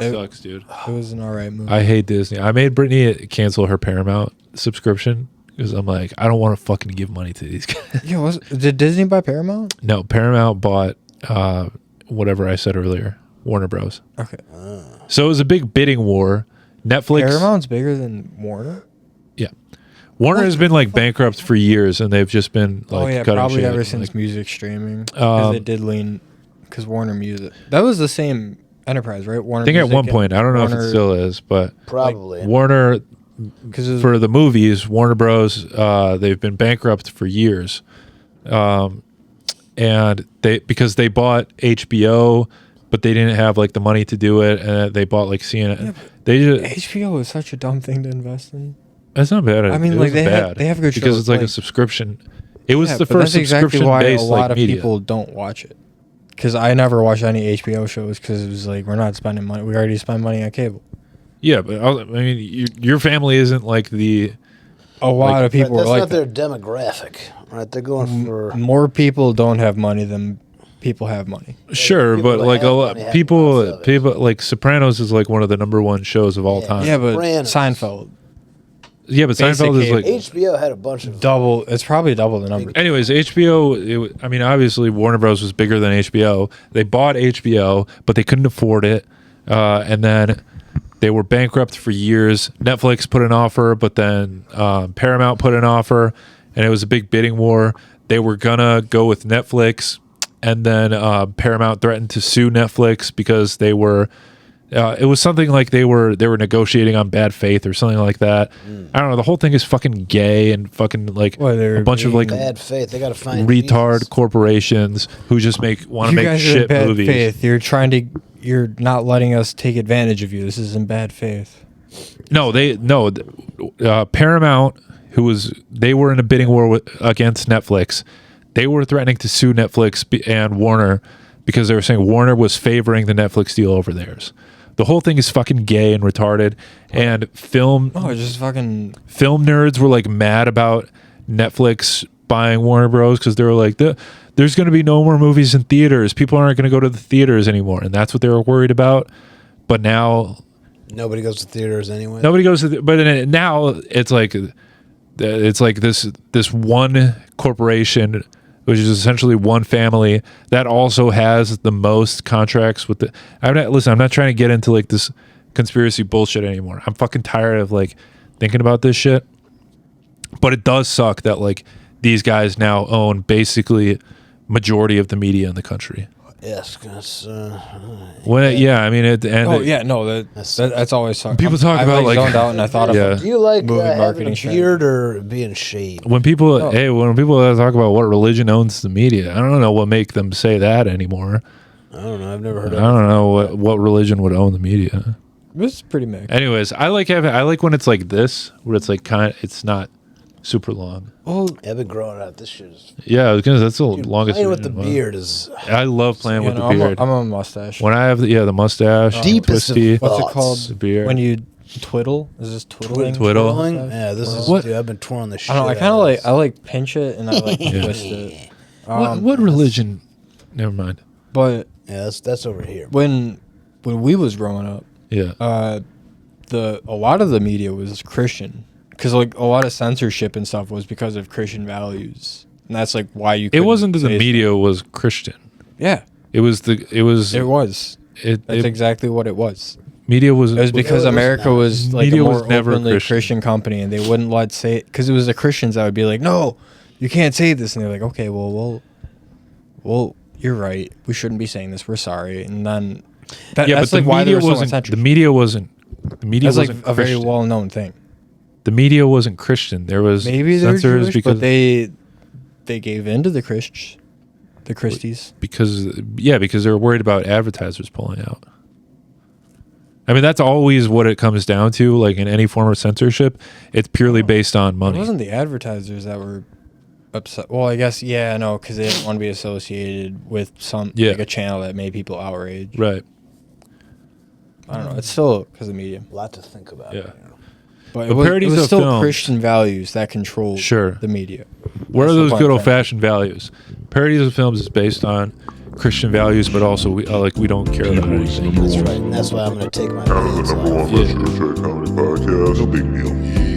It sucks, dude. It was an alright movie. I hate Disney. I made Brittany cancel her Paramount subscription because I'm like, I don't want to fucking give money to these guys. Yeah, did Disney buy Paramount? No, Paramount bought whatever I said earlier, Warner Bros. Okay. So it was a big bidding war. Netflix. Paramount's bigger than Warner? Yeah. Warner has been like bankrupt for years, and they've just been like cutting probably shit. ever since music streaming. Because they did lean, because Warner Music. That was the same enterprise, right? Warner I think Music at one point, I don't know if it still is, but Probably. like Warner, because for the movies, Warner Bros. They've been bankrupt for years, and because they bought HBO, but they didn't have like the money to do it, and they bought like CNN. Yeah, They just HBO is such a dumb thing to invest in. that's not bad. I mean, it like wasn't bad they have good because shows, it's like a like- subscription. It was Yeah, the but first that's exactly subscription why a based lot like of media. people don't watch it. Because I never watched any HBO shows because it was like, we're not spending money. We already spend money on cable. Yeah, but I mean, your family isn't like the. A lot of people That's are like not their demographic, right? They're going for... more people don't have money than people have money. Sure, people but that like a have lot money have people, lots of it. people like Sopranos is like one of the #1 shows of all Yeah. time. Yeah, but Sopranos. Seinfeld, Yeah, but Basic Seinfeld is cable. like. HBO had a bunch of... double. It's probably double the number. Anyways, HBO. I mean, obviously Warner Bros was bigger than HBO. They bought HBO, but they couldn't afford it, and then they were bankrupt for years. Netflix put an offer, but then Paramount put an offer, and it was a big bidding war. They were gonna go with Netflix, and then Paramount threatened to sue Netflix because they were. It was something like they were negotiating on bad faith or something like that. I don't know. The whole thing is fucking gay and fucking like Well, they're a bunch of like Bad faith. They got to find retard Jesus. corporations who just want to You make guys are in shit bad movies. faith. You're not letting us take advantage of you. This is in bad faith. No, Paramount, they were in a bidding war against Netflix. They were threatening to sue Netflix and Warner because they were saying Warner was favoring the Netflix deal over theirs. The whole thing is fucking gay and retarded. And film It's just fucking. nerds were like mad about Netflix buying Warner Bros. Because they were like, there's going to be no more movies in theaters. People aren't going to go to the theaters anymore. And that's what they were worried about. But now Nobody goes to theaters anyway. nobody goes to but now it's like this one corporation, which is essentially one family, that also has the most contracts with the. I'm not trying to get into like this conspiracy bullshit anymore. I'm fucking tired of like thinking about this shit. But it does suck that like these guys now own basically majority of the media in the country. Yes, because... I mean it. And That's always sucked. People talk I about, like- zoned out and I thought Yeah. about Do you like movie having a marketing beard or being shaved? when people Oh. when people talk about what religion owns the media, I don't know what make them say that anymore. I don't know. I've never heard I of don't know what religion would own the media. It's pretty mixed. Anyways, I like when it's like this, where it's like it's not super long. Well, it. I've been growing out. This shit is... Yeah, because that's the Dude, longest. playing with the version of mine. beard is... I love playing with the beard. I'm a mustache. When I have the mustache, Deepest of twisty, thoughts. What's it called? the beard. When you twiddle? Is this twiddling? Twiddle? Yeah, this is... What? Dude, I've been twirling the shit I don't know. I out kind of of like this. I like pinch it and I like twist it. What religion? Never mind. But Yeah, that's over here. when we was growing up, Yeah. a lot of the media was Christian, because like a lot of censorship and stuff was because of Christian values, and that's like why you. It wasn't that the say- media was Christian. Yeah, It was. it was. It, That's exactly what it was. media was. It was because it was America not. was like Media a was more never openly Christian. Christian company, and they wouldn't let say it because it was the Christians that would be like, "No, you can't say this," and they're like, "Okay, well, you're right. We shouldn't be saying this. We're sorry." And then that's but like the why there media was so much wasn't. The censorship. media wasn't. The media That's like wasn't a very Christian. well-known thing. The media wasn't Christian. There was Maybe they're censors Jewish, because but they gave in to the Christians. because they were worried about advertisers pulling out. I mean, that's always what it comes down to. Like in any form of censorship, it's purely based on It money. wasn't the advertisers that were upset. Well, I guess no, because they didn't want to be associated with like a channel that made people outraged. Right. I don't know. It's still because of the media, A lot to think about. Yeah. You know. but But it was Paradizo still Films- Christian values that controlled Sure. the media. What That's are the those point good I'm old fashioned values? Paradizo Films is based on Christian values, but also we don't care about anything. That's right. And that's why I'm going to take my pants Number off. one best show comedy podcast. No big deal.